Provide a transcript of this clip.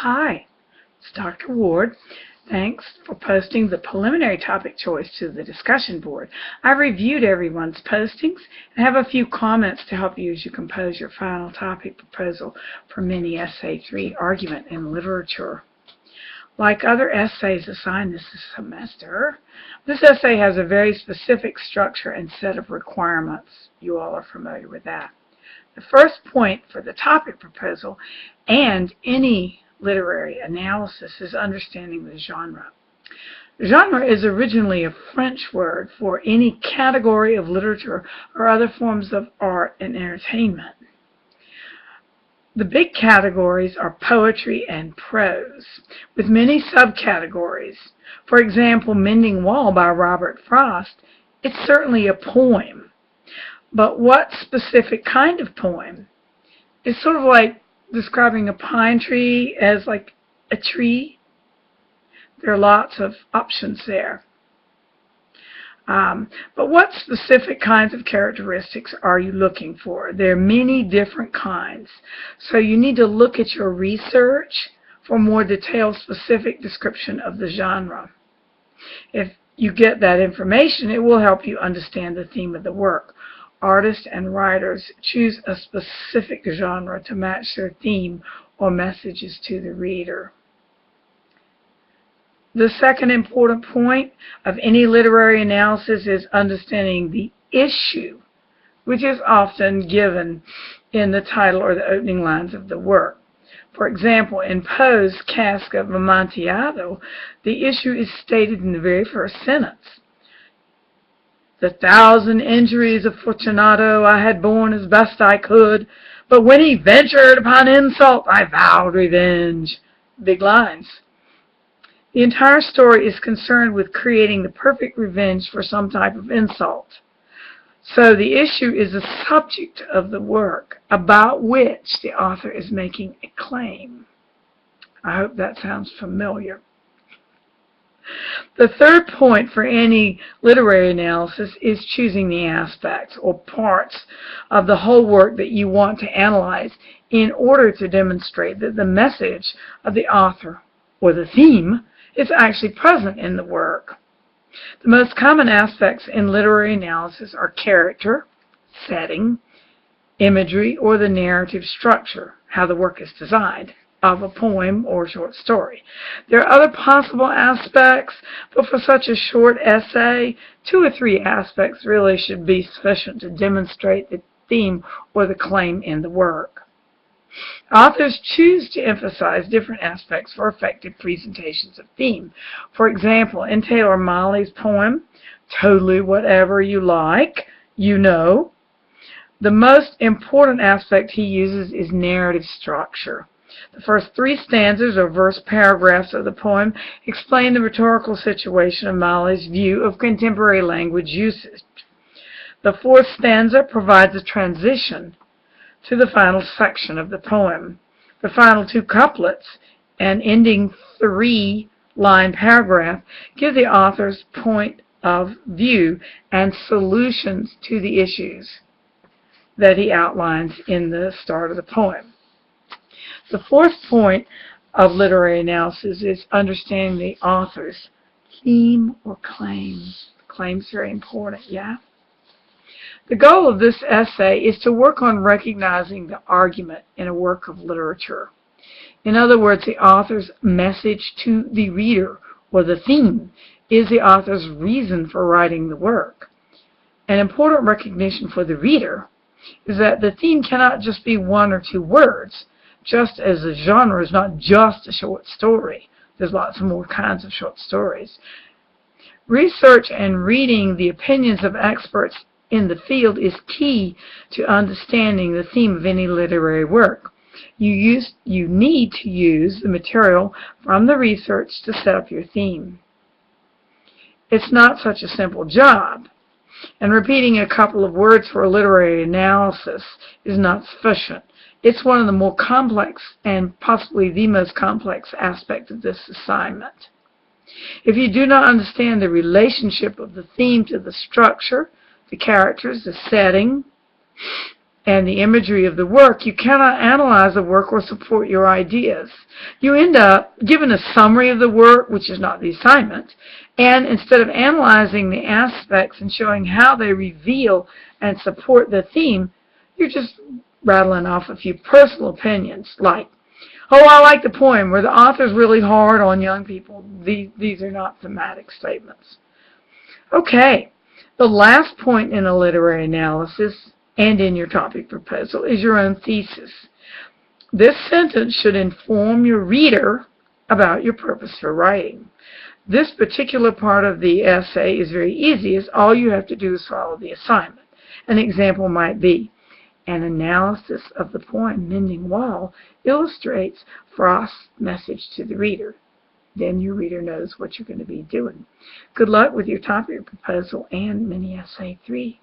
Hi, it's Dr. Ward. Thanks for posting the preliminary topic choice to the discussion board. I've reviewed everyone's postings and have a few comments to help you as you compose your final topic proposal for Mini Essay 3 Argument in Literature. Like other essays assigned this semester, this essay has a very specific structure and set of requirements. You all are familiar with that. The first point for the topic proposal and any literary analysis is understanding the genre. Genre is originally a French word for any category of literature or other forms of art and entertainment. The big categories are poetry and prose, with many subcategories. For example, Mending Wall by Robert Frost, it's certainly a poem. But what specific kind of poem? It's sort of like describing a pine tree as like a tree. There are lots of options there. But what specific kinds of characteristics are you looking for? There are many different kinds. So you need to look at your research for more detailed, specific description of the genre. If you get that information, it will help you understand the theme of the work. Artists and writers choose a specific genre to match their theme or messages to the reader. The second important point of any literary analysis is understanding the issue, which is often given in the title or the opening lines of the work. For example, in Poe's Cask of Amontillado, the issue is stated in the very first sentence. The 1,000 injuries of Fortunato I had borne as best I could, but when he ventured upon insult, I vowed revenge. Big lines. The entire story is concerned with creating the perfect revenge for some type of insult. So the issue is the subject of the work about which the author is making a claim. I hope that sounds familiar. The third point for any literary analysis is choosing the aspects or parts of the whole work that you want to analyze in order to demonstrate that the message of the author or the theme is actually present in the work. The most common aspects in literary analysis are character, setting, imagery, or the narrative structure, how the work is designed, of a poem or short story. There are other possible aspects, but for such a short essay, 2 or 3 aspects really should be sufficient to demonstrate the theme or the claim in the work. Authors choose to emphasize different aspects for effective presentations of theme. For example, in Taylor Malley's poem, Totally Whatever You Like, You Know, the most important aspect he uses is narrative structure. The first 3 stanzas or verse paragraphs of the poem explain the rhetorical situation of Malley's view of contemporary language usage. The 4th stanza provides a transition to the final section of the poem. The final 2 couplets and ending 3-line paragraph give the author's point of view and solutions to the issues that he outlines in the start of the poem. The 4th point of literary analysis is understanding the author's theme or claim. Claim's very important, yeah? The goal of this essay is to work on recognizing the argument in a work of literature. In other words, the author's message to the reader, or the theme, is the author's reason for writing the work. An important recognition for the reader is that the theme cannot just be 1 or 2 words, just as the genre is not just a short story. There's lots of more kinds of short stories. Research and reading the opinions of experts in the field is key to understanding the theme of any literary work. You need to use the material from the research to set up your theme. It's not such a simple job, and repeating a couple of words for a literary analysis is not sufficient. It's one of the more complex and possibly the most complex aspect of this assignment. If you do not understand the relationship of the theme to the structure, the characters, the setting, and the imagery of the work, you cannot analyze the work or support your ideas. You end up given a summary of the work, which is not the assignment, and instead of analyzing the aspects and showing how they reveal and support the theme, you're just rattling off a few personal opinions like, oh, I like the poem where the author's really hard on young people. These are not thematic statements. Okay, the last point in a literary analysis and in your topic proposal is your own thesis. This sentence should inform your reader about your purpose for writing. This particular part of the essay is very easy, as all you have to do is follow the assignment. An example might be, an analysis of the poem Mending Wall illustrates Frost's message to the reader. Then your reader knows what you're going to be doing. Good luck with your topic proposal and mini essay 3.